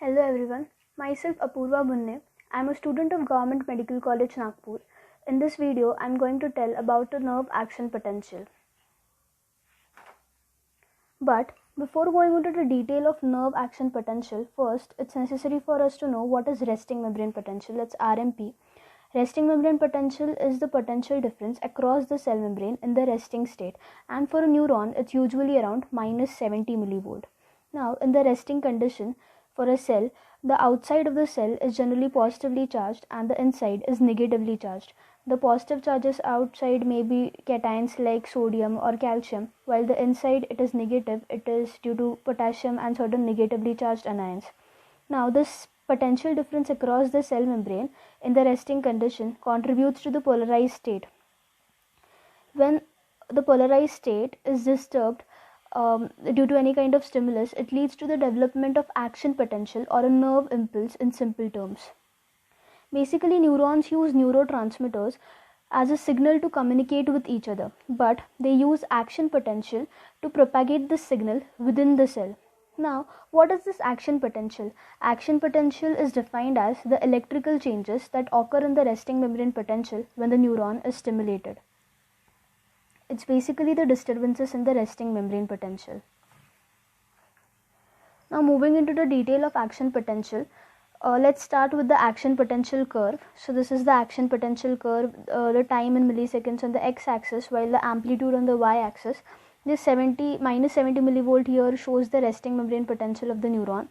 Hello everyone, myself Apurva Bunne. I am a student of Government Medical College Nagpur. In this video, I am going to tell about the nerve action potential. But before going into the detail of nerve action potential, first it's necessary for us to know what is resting membrane potential. That's RMP. Resting membrane potential is the potential difference across the cell membrane in the resting state, and for a neuron it's usually around minus 70 millivolt. Now in the resting condition, for a cell, the outside of the cell is generally positively charged and the inside is negatively charged. The positive charges outside may be cations like sodium or calcium, while the inside it is negative, it is due to potassium and certain negatively charged anions. Now this potential difference across the cell membrane in the resting condition contributes to the polarized state. When the polarized state is disturbed due to any kind of stimulus, it leads to the development of action potential or a nerve impulse in simple terms. Basically, neurons use neurotransmitters as a signal to communicate with each other, but they use action potential to propagate the signal within the cell. Now, what is this action potential? Action potential is defined as the electrical changes that occur in the resting membrane potential when the neuron is stimulated. It's basically the disturbances in the resting membrane potential. Now moving into the detail of action potential, let's start with the action potential curve. So this is the action potential curve, the time in milliseconds on the x-axis, while the amplitude on the y-axis. This minus 70 millivolt here shows the resting membrane potential of the neuron,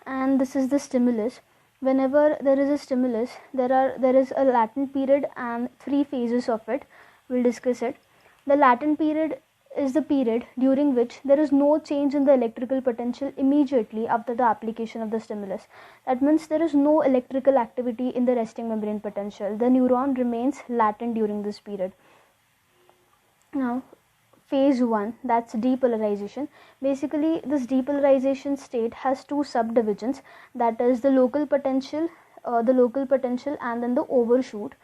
and this is the stimulus. Whenever there is a stimulus, there is a latent period and three phases of it. We'll discuss it. The latent period is the period during which there is no change in the electrical potential immediately after the application of the stimulus. That means there is no electrical activity in the resting membrane potential. The neuron remains latent during this period. Now, phase 1, that's depolarization. Basically, this depolarization state has two subdivisions, that is the local potential and then the overshoot.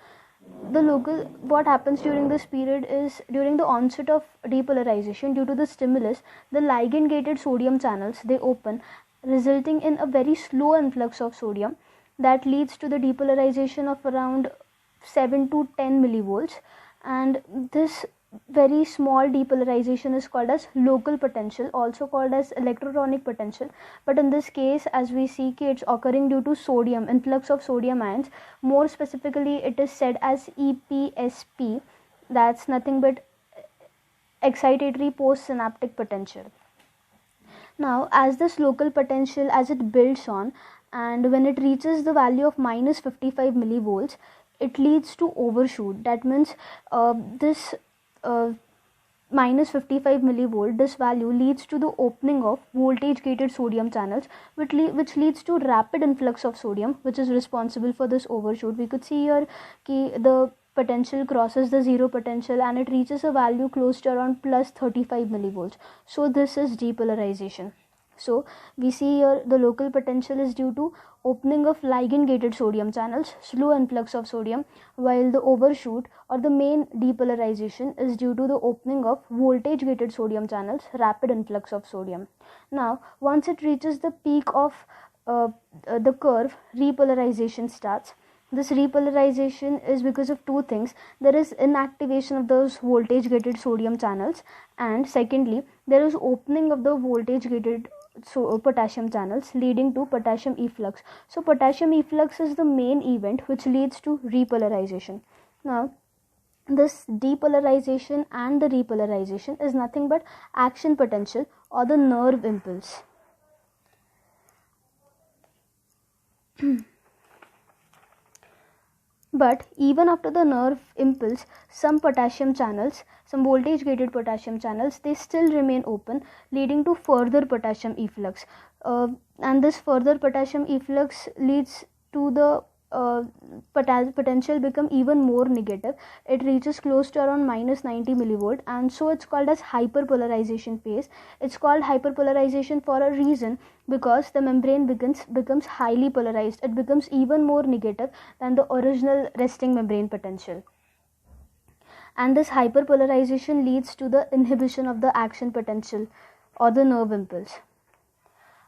What happens during this period is, during the onset of depolarization, due to the stimulus, the ligand gated sodium channels they open, resulting in a very slow influx of sodium that leads to the depolarization of around 7 to 10 millivolts, and this very small depolarization is called as local potential, also called as electrotonic potential. But in this case, as we see, it's occurring due to sodium, influx of sodium ions. More specifically, it is said as EPSP. That's nothing but excitatory postsynaptic potential. Now, as this local potential, as it builds on, and when it reaches the value of minus 55 millivolts, it leads to overshoot. That means this minus 55 millivolt, this value leads to the opening of voltage gated sodium channels, which leads to rapid influx of sodium, which is responsible for this overshoot. We could see here the potential crosses the zero potential and it reaches a value close to around plus 35 millivolts. So this is depolarization. So we see here the local potential is due to opening of ligand gated sodium channels, slow influx of sodium, while the overshoot or the main depolarization is due to the opening of voltage gated sodium channels, rapid influx of sodium. Now once it reaches the peak of the curve, repolarization starts. This repolarization is because of two things. There is inactivation of those voltage gated sodium channels, and secondly there is opening of the voltage gated potassium channels, leading to potassium efflux. So potassium efflux is the main event which leads to repolarization. Now this depolarization and the repolarization is nothing but action potential or the nerve impulse. But even after the nerve impulse, some potassium channels, some voltage gated potassium channels, they still remain open, leading to further potassium efflux. And this further potassium efflux leads to the potential become even more negative. It reaches close to around minus 90 millivolt, and so it's called as hyperpolarization phase. It's called hyperpolarization for a reason, because the membrane becomes highly polarized. It becomes even more negative than the original resting membrane potential, and this hyperpolarization leads to the inhibition of the action potential or the nerve impulse.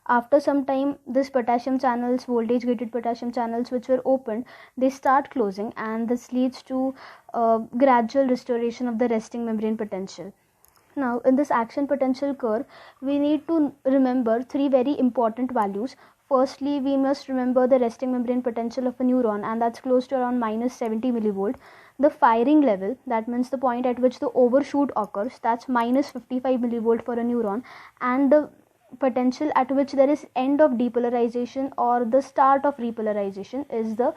After some time, this potassium channels, voltage gated potassium channels which were opened, they start closing, and this leads to gradual restoration of the resting membrane potential. Now in this action potential curve, we need to remember three very important values. Firstly, we must remember the resting membrane potential of a neuron, and that's close to around minus 70 millivolt. The firing level, that means the point at which the overshoot occurs, that's minus 55 millivolt for a neuron, and the potential at which there is end of depolarization or the start of repolarization is the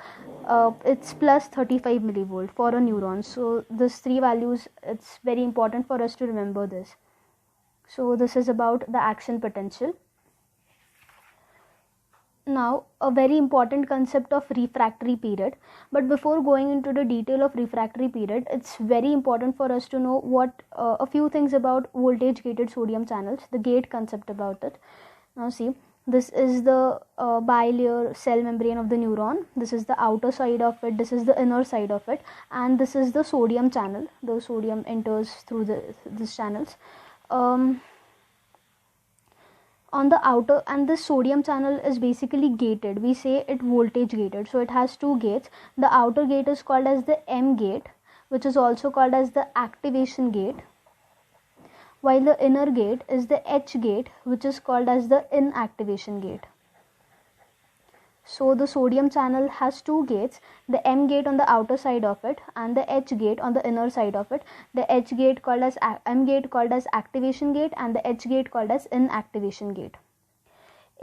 it's plus 35 millivolt for a neuron. So these three values, it's very important for us to remember this. So this is about the action potential. Now a very important concept of refractory period, but before going into the detail of refractory period, it's very important for us to know what a few things about voltage gated sodium channels, the gate concept about it. Now see, this is the bilayer cell membrane of the neuron, this is the outer side of it, this is the inner side of it, and this is the sodium channel. The sodium enters through these channels. On the outer, and this sodium channel is basically gated, we say it voltage gated, so it has two gates. The outer gate is called as the M gate, which is also called as the activation gate, while the inner gate is the H gate, which is called as the inactivation gate. So the sodium channel has two gates, the M gate on the outer side of it and the H gate on the inner side of it. The H gate called as M gate called as activation gate, and the H gate called as inactivation gate.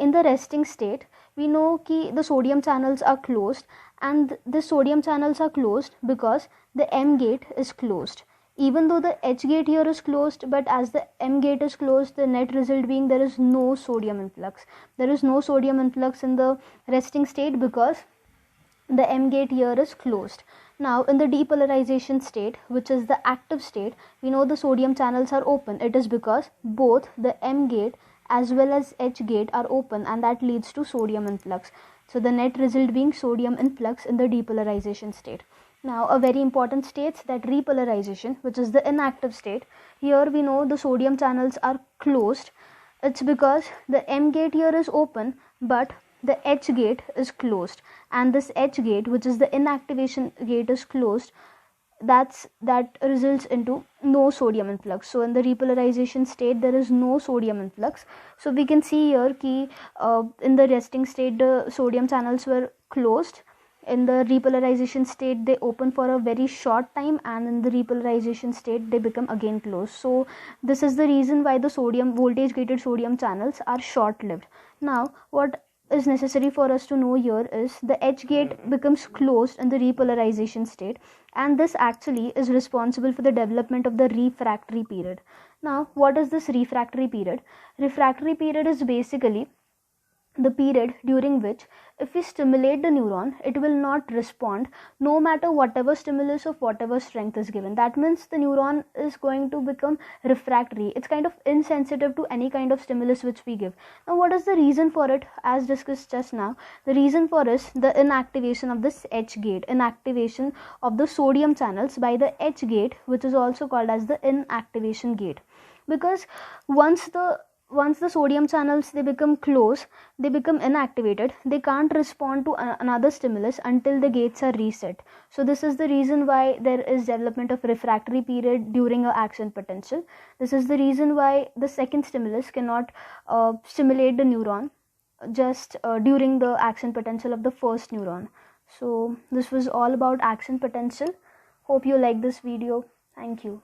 In the resting state, we know that the sodium channels are closed, and the sodium channels are closed because the M gate is closed. Even though the H gate here is closed, but as the M gate is closed, the net result being there is no sodium influx. There is no sodium influx in the resting state because the M gate here is closed. Now in the depolarization state, which is the active state, we know the sodium channels are open. It is because both the M gate as well as H gate are open, and that leads to sodium influx. So the net result being sodium influx in the depolarization state. Now a very important state, that repolarization, which is the inactive state. Here we know the sodium channels are closed. It's because the M gate here is open, but the H gate is closed, and this H gate, which is the inactivation gate, is closed. That results into no sodium influx. So in the repolarization state, there is no sodium influx. So we can see here that in the resting state, the sodium channels were closed. In the repolarization state, they open for a very short time, and in the repolarization state, they become again closed. So this is the reason why the sodium voltage gated sodium channels are short lived. Now what is necessary for us to know here is the H gate becomes closed in the repolarization state, and this actually is responsible for the development of the refractory period. Now what is this refractory period? Refractory period is basically the period during which if we stimulate the neuron, it will not respond no matter whatever stimulus of whatever strength is given. That means the neuron is going to become refractory. It's kind of insensitive to any kind of stimulus which we give. Now what is the reason for it? As discussed just now, the reason for is the inactivation of this H gate, inactivation of the sodium channels by the H gate, which is also called as the inactivation gate. Because once the sodium channels, they become closed, they become inactivated, they can't respond to another stimulus until the gates are reset. So this is the reason why there is development of refractory period during a action potential. This is the reason why the second stimulus cannot stimulate the neuron just during the action potential of the first neuron. So this was all about action potential. Hope you like this video. Thank you.